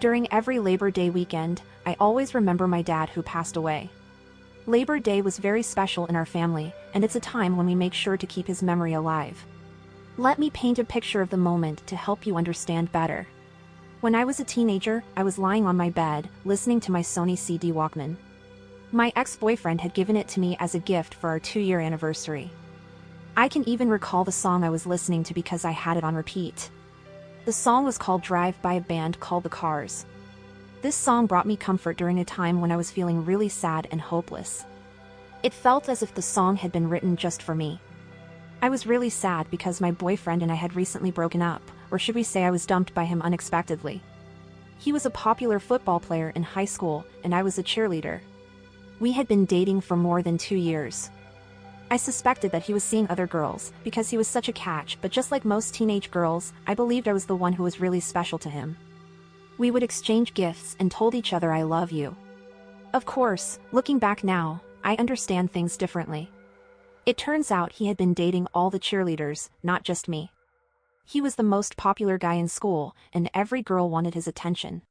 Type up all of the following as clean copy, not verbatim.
During every Labor Day weekend, I always remember my dad who passed away. Labor Day was very special in our family, and it's a time when we make sure to keep his memory alive. Let me paint a picture of the moment to help you understand better. When I was a teenager, I was lying on my bed, listening to my Sony CD Walkman. My ex-boyfriend had given it to me as a gift for our 2-year anniversary. I can even recall the song I was listening to because I had it on repeat. The song was called Drive by a band called The Cars. This song brought me comfort during a time when I was feeling really sad and hopeless. It felt as if the song had been written just for me. I was really sad because my boyfriend and I had recently broken up, or should we say I was dumped by him unexpectedly. He was a popular football player in high school, and I was a cheerleader. We had been dating for more than 2 years. I suspected that he was seeing other girls, because he was such a catch, but just like most teenage girls, I believed I was the one who was really special to him. We would exchange gifts and told each other I love you. Of course, looking back now, I understand things differently. It turns out he had been dating all the cheerleaders, not just me. He was the most popular guy in school, and every girl wanted his attention.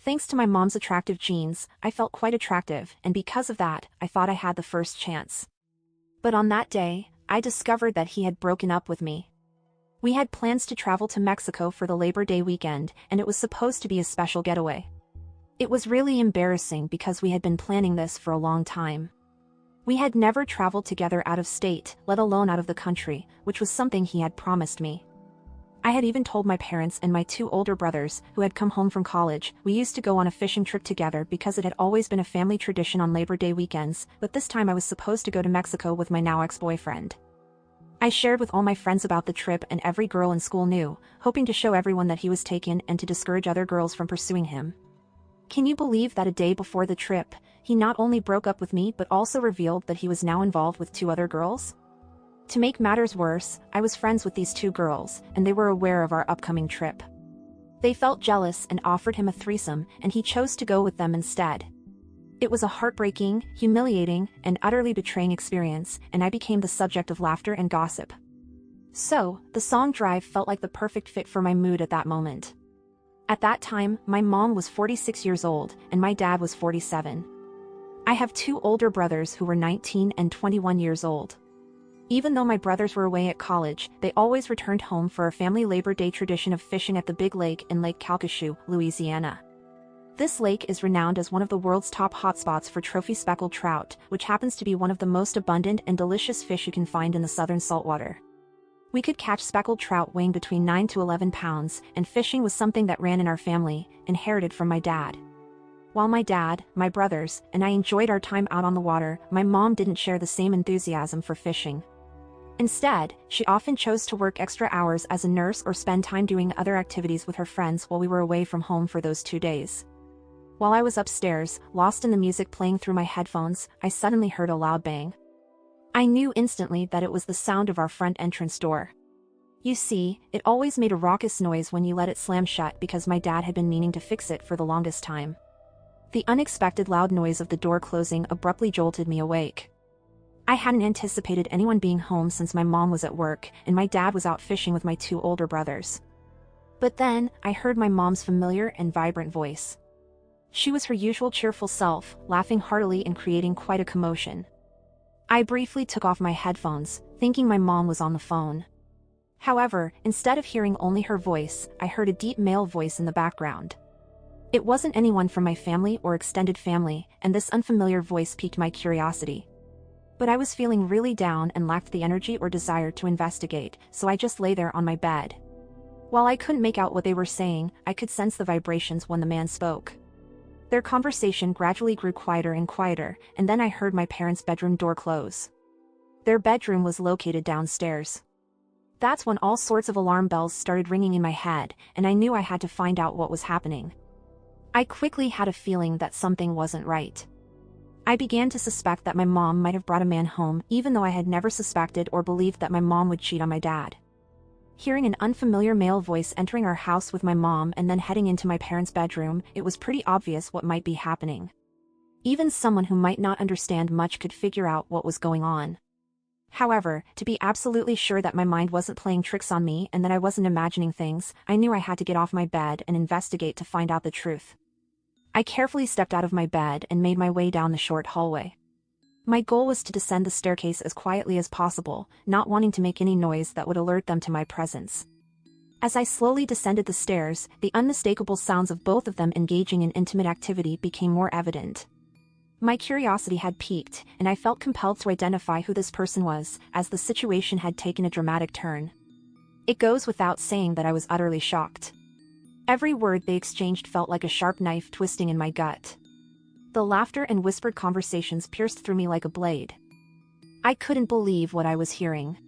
Thanks to my mom's attractive genes, I felt quite attractive, and because of that, I thought I had the first chance. But on that day, I discovered that he had broken up with me. We had plans to travel to Mexico for the Labor Day weekend, and it was supposed to be a special getaway. It was really embarrassing because we had been planning this for a long time. We had never traveled together out of state, let alone out of the country, which was something he had promised me. I had even told my parents and my 2 older brothers, who had come home from college, we used to go on a fishing trip together because it had always been a family tradition on Labor Day weekends, but this time I was supposed to go to Mexico with my now ex-boyfriend. I shared with all my friends about the trip, and every girl in school knew, hoping to show everyone that he was taken and to discourage other girls from pursuing him. Can you believe that a day before the trip, he not only broke up with me but also revealed that he was now involved with 2 other girls? To make matters worse, I was friends with these 2 girls, and they were aware of our upcoming trip. They felt jealous and offered him a threesome, and he chose to go with them instead. It was a heartbreaking, humiliating, and utterly betraying experience, and I became the subject of laughter and gossip. So, the song Drive felt like the perfect fit for my mood at that moment. At that time, my mom was 46 years old, and my dad was 47. I have 2 older brothers who were 19 and 21 years old. Even though my brothers were away at college, they always returned home for a family Labor Day tradition of fishing at the Big Lake in Lake Calcasieu, Louisiana. This lake is renowned as one of the world's top hotspots for trophy speckled trout, which happens to be one of the most abundant and delicious fish you can find in the southern saltwater. We could catch speckled trout weighing between 9 to 11 pounds, and fishing was something that ran in our family, inherited from my dad. While my dad, my brothers, and I enjoyed our time out on the water, my mom didn't share the same enthusiasm for fishing. Instead, she often chose to work extra hours as a nurse or spend time doing other activities with her friends while we were away from home for those 2 days. While I was upstairs, lost in the music playing through my headphones, I suddenly heard a loud bang. I knew instantly that it was the sound of our front entrance door. You see, it always made a raucous noise when you let it slam shut because my dad had been meaning to fix it for the longest time. The unexpected loud noise of the door closing abruptly jolted me awake. I hadn't anticipated anyone being home since my mom was at work, and my dad was out fishing with my 2 older brothers. But then, I heard my mom's familiar and vibrant voice. She was her usual cheerful self, laughing heartily and creating quite a commotion. I briefly took off my headphones, thinking my mom was on the phone. However, instead of hearing only her voice, I heard a deep male voice in the background. It wasn't anyone from my family or extended family, and this unfamiliar voice piqued my curiosity. But I was feeling really down and lacked the energy or desire to investigate, so I just lay there on my bed. While I couldn't make out what they were saying, I could sense the vibrations when the man spoke. Their conversation gradually grew quieter and quieter, and then I heard my parents' bedroom door close. Their bedroom was located downstairs. That's when all sorts of alarm bells started ringing in my head, and I knew I had to find out what was happening. I quickly had a feeling that something wasn't right. I began to suspect that my mom might have brought a man home, even though I had never suspected or believed that my mom would cheat on my dad. Hearing an unfamiliar male voice entering our house with my mom and then heading into my parents' bedroom, it was pretty obvious what might be happening. Even someone who might not understand much could figure out what was going on. However, to be absolutely sure that my mind wasn't playing tricks on me and that I wasn't imagining things, I knew I had to get off my bed and investigate to find out the truth. I carefully stepped out of my bed and made my way down the short hallway. My goal was to descend the staircase as quietly as possible, not wanting to make any noise that would alert them to my presence. As I slowly descended the stairs, the unmistakable sounds of both of them engaging in intimate activity became more evident. My curiosity had piqued, and I felt compelled to identify who this person was, as the situation had taken a dramatic turn. It goes without saying that I was utterly shocked. Every word they exchanged felt like a sharp knife twisting in my gut. The laughter and whispered conversations pierced through me like a blade. I couldn't believe what I was hearing.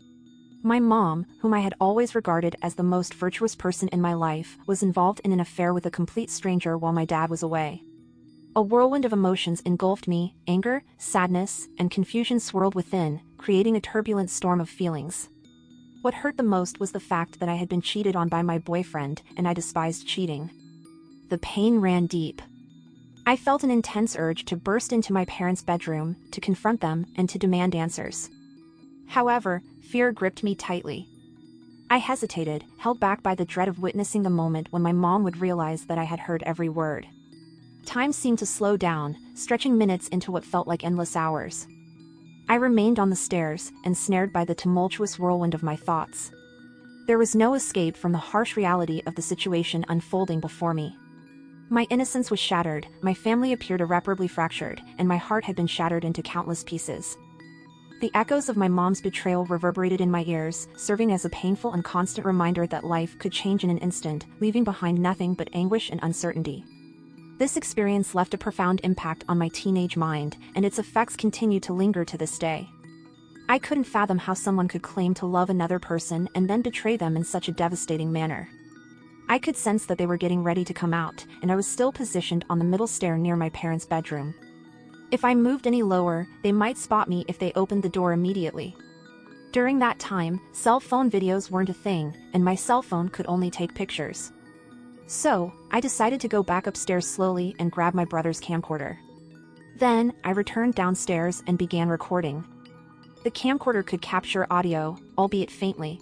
My mom, whom I had always regarded as the most virtuous person in my life, was involved in an affair with a complete stranger while my dad was away. A whirlwind of emotions engulfed me, anger, sadness, and confusion swirled within, creating a turbulent storm of feelings. What hurt the most was the fact that I had been cheated on by my boyfriend, and I despised cheating. The pain ran deep. I felt an intense urge to burst into my parents' bedroom, to confront them, and to demand answers. However, fear gripped me tightly. I hesitated, held back by the dread of witnessing the moment when my mom would realize that I had heard every word. Time seemed to slow down, stretching minutes into what felt like endless hours. I remained on the stairs, ensnared by the tumultuous whirlwind of my thoughts. There was no escape from the harsh reality of the situation unfolding before me. My innocence was shattered, my family appeared irreparably fractured, and my heart had been shattered into countless pieces. The echoes of my mom's betrayal reverberated in my ears, serving as a painful and constant reminder that life could change in an instant, leaving behind nothing but anguish and uncertainty. This experience left a profound impact on my teenage mind, and its effects continue to linger to this day. I couldn't fathom how someone could claim to love another person and then betray them in such a devastating manner. I could sense that they were getting ready to come out, and I was still positioned on the middle stair near my parents' bedroom. If I moved any lower, they might spot me if they opened the door immediately. During that time, cell phone videos weren't a thing, and my cell phone could only take pictures. So, I decided to go back upstairs slowly and grab my brother's camcorder. Then, I returned downstairs and began recording. The camcorder could capture audio, albeit faintly.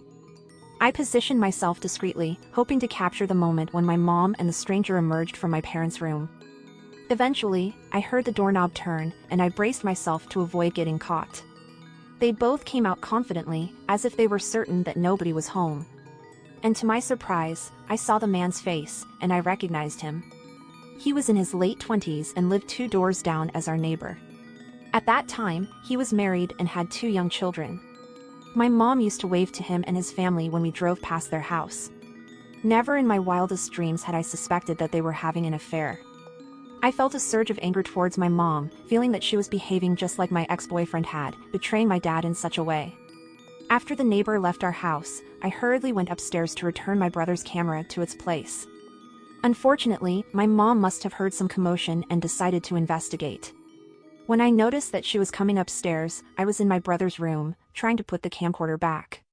I positioned myself discreetly, hoping to capture the moment when my mom and the stranger emerged from my parents' room. Eventually, I heard the doorknob turn, and I braced myself to avoid getting caught. They both came out confidently, as if they were certain that nobody was home. And to my surprise, I saw the man's face, and I recognized him. He was in his late 20s and lived 2 doors down as our neighbor. At that time, he was married and had 2 young children. My mom used to wave to him and his family when we drove past their house. Never in my wildest dreams had I suspected that they were having an affair. I felt a surge of anger towards my mom, feeling that she was behaving just like my ex-boyfriend had, betraying my dad in such a way. After the neighbor left our house, I hurriedly went upstairs to return my brother's camera to its place. Unfortunately, my mom must have heard some commotion and decided to investigate. When I noticed that she was coming upstairs, I was in my brother's room, trying to put the camcorder back.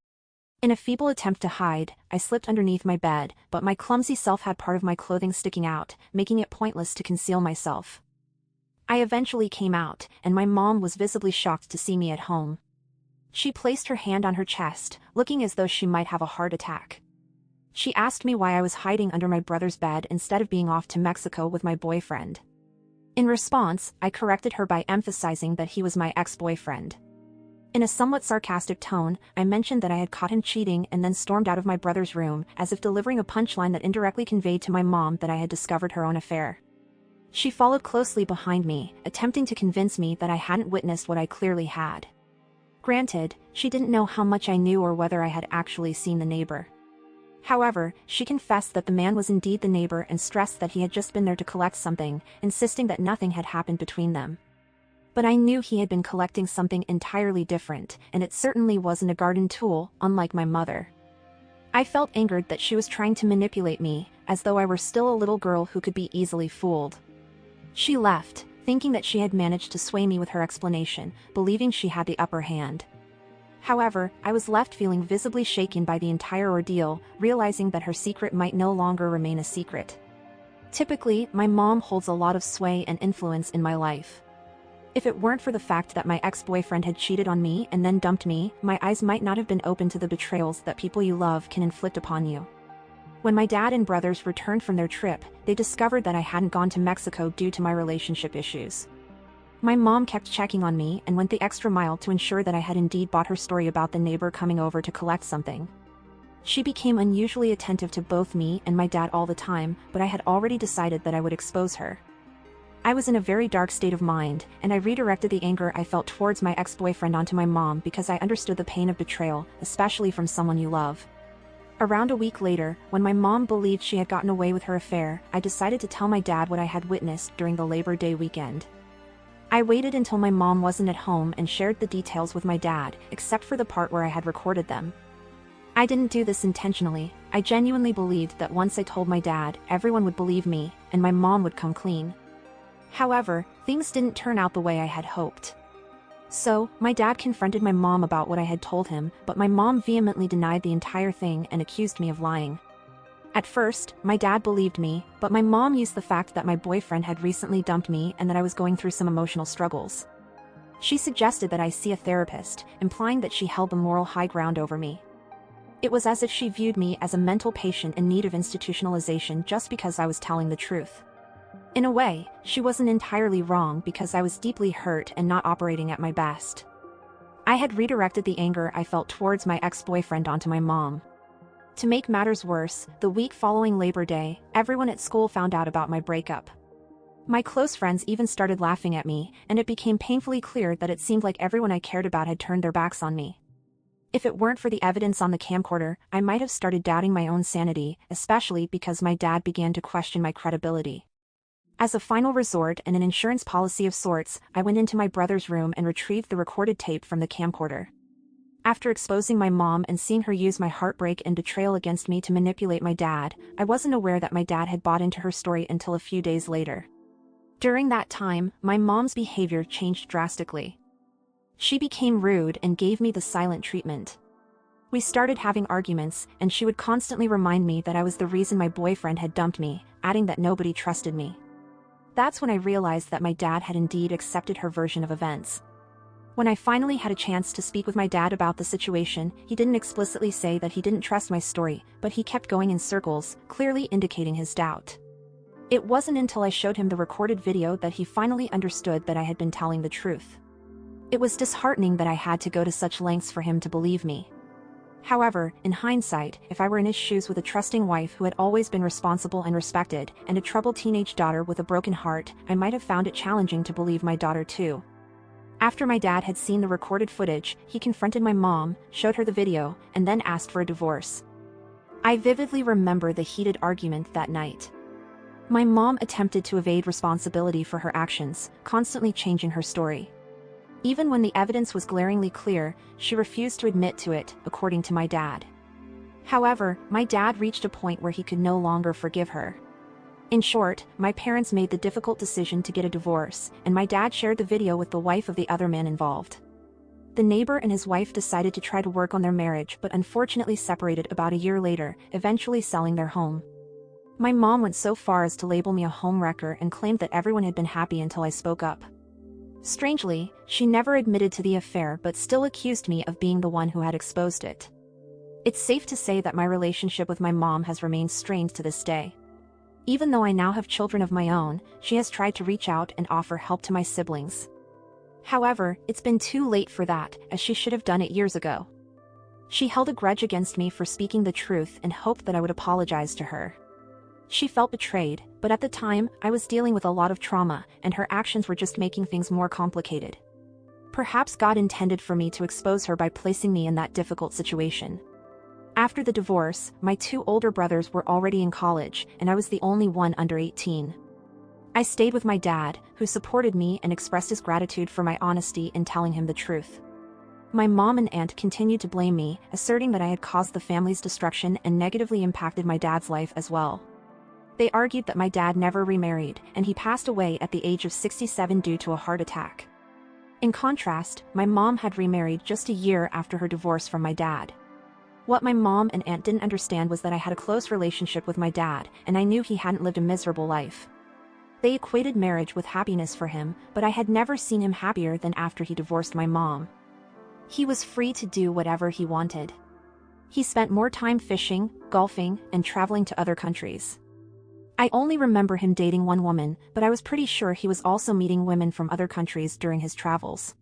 In a feeble attempt to hide, I slipped underneath my bed, but my clumsy self had part of my clothing sticking out, making it pointless to conceal myself. I eventually came out, and my mom was visibly shocked to see me at home. She placed her hand on her chest, looking as though she might have a heart attack. She asked me why I was hiding under my brother's bed instead of being off to Mexico with my boyfriend. In response, I corrected her by emphasizing that he was my ex-boyfriend. In a somewhat sarcastic tone, I mentioned that I had caught him cheating and then stormed out of my brother's room, as if delivering a punchline that indirectly conveyed to my mom that I had discovered her own affair. She followed closely behind me, attempting to convince me that I hadn't witnessed what I clearly had. Granted, she didn't know how much I knew or whether I had actually seen the neighbor. However, she confessed that the man was indeed the neighbor and stressed that he had just been there to collect something, insisting that nothing had happened between them. But I knew he had been collecting something entirely different, and it certainly wasn't a garden tool, unlike my mother. I felt angered that she was trying to manipulate me, as though I were still a little girl who could be easily fooled. She left, thinking that she had managed to sway me with her explanation, believing she had the upper hand. However, I was left feeling visibly shaken by the entire ordeal, realizing that her secret might no longer remain a secret. Typically, my mom holds a lot of sway and influence in my life. If it weren't for the fact that my ex-boyfriend had cheated on me and then dumped me, my eyes might not have been open to the betrayals that people you love can inflict upon you. When my dad and brothers returned from their trip, they discovered that I hadn't gone to Mexico due to my relationship issues. My mom kept checking on me and went the extra mile to ensure that I had indeed bought her story about the neighbor coming over to collect something. She became unusually attentive to both me and my dad all the time, but I had already decided that I would expose her. I was in a very dark state of mind, and I redirected the anger I felt towards my ex-boyfriend onto my mom because I understood the pain of betrayal, especially from someone you love. Around a week later, when my mom believed she had gotten away with her affair, I decided to tell my dad what I had witnessed during the Labor Day weekend. I waited until my mom wasn't at home and shared the details with my dad, except for the part where I had recorded them. I didn't do this intentionally. I genuinely believed that once I told my dad, everyone would believe me, and my mom would come clean. However, things didn't turn out the way I had hoped. So, my dad confronted my mom about what I had told him, but my mom vehemently denied the entire thing and accused me of lying. At first, my dad believed me, but my mom used the fact that my boyfriend had recently dumped me and that I was going through some emotional struggles. She suggested that I see a therapist, implying that she held the moral high ground over me. It was as if she viewed me as a mental patient in need of institutionalization just because I was telling the truth. In a way, she wasn't entirely wrong because I was deeply hurt and not operating at my best. I had redirected the anger I felt towards my ex-boyfriend onto my mom. To make matters worse, the week following Labor Day, everyone at school found out about my breakup. My close friends even started laughing at me, and it became painfully clear that it seemed like everyone I cared about had turned their backs on me. If it weren't for the evidence on the camcorder, I might have started doubting my own sanity, especially because my dad began to question my credibility. As a final resort and an insurance policy of sorts, I went into my brother's room and retrieved the recorded tape from the camcorder. After exposing my mom and seeing her use my heartbreak and betrayal against me to manipulate my dad, I wasn't aware that my dad had bought into her story until a few days later. During that time, my mom's behavior changed drastically. She became rude and gave me the silent treatment. We started having arguments, and she would constantly remind me that I was the reason my boyfriend had dumped me, adding that nobody trusted me. That's when I realized that my dad had indeed accepted her version of events. When I finally had a chance to speak with my dad about the situation, he didn't explicitly say that he didn't trust my story, but he kept going in circles, clearly indicating his doubt. It wasn't until I showed him the recorded video that he finally understood that I had been telling the truth. It was disheartening that I had to go to such lengths for him to believe me. However, in hindsight, if I were in his shoes with a trusting wife who had always been responsible and respected, and a troubled teenage daughter with a broken heart, I might have found it challenging to believe my daughter too. After my dad had seen the recorded footage, he confronted my mom, showed her the video, and then asked for a divorce. I vividly remember the heated argument that night. My mom attempted to evade responsibility for her actions, constantly changing her story. Even when the evidence was glaringly clear, she refused to admit to it, according to my dad. However, my dad reached a point where he could no longer forgive her. In short, my parents made the difficult decision to get a divorce, and my dad shared the video with the wife of the other man involved. The neighbor and his wife decided to try to work on their marriage but unfortunately separated about a year later, eventually selling their home. My mom went so far as to label me a home wrecker and claimed that everyone had been happy until I spoke up. Strangely, she never admitted to the affair but still accused me of being the one who had exposed it. It's safe to say that my relationship with my mom has remained strained to this day. Even though I now have children of my own, she has tried to reach out and offer help to my siblings. However, it's been too late for that, as she should have done it years ago. She held a grudge against me for speaking the truth and hoped that I would apologize to her. She felt betrayed, but at the time, I was dealing with a lot of trauma, and her actions were just making things more complicated. Perhaps God intended for me to expose her by placing me in that difficult situation. After the divorce, my two older brothers were already in college, and I was the only one under 18. I stayed with my dad, who supported me and expressed his gratitude for my honesty in telling him the truth. My mom and aunt continued to blame me, asserting that I had caused the family's destruction and negatively impacted my dad's life as well. They argued that my dad never remarried, and he passed away at the age of 67 due to a heart attack. In contrast, my mom had remarried just a year after her divorce from my dad. What my mom and aunt didn't understand was that I had a close relationship with my dad, and I knew he hadn't lived a miserable life. They equated marriage with happiness for him, but I had never seen him happier than after he divorced my mom. He was free to do whatever he wanted. He spent more time fishing, golfing, and traveling to other countries. I only remember him dating one woman, but I was pretty sure he was also meeting women from other countries during his travels.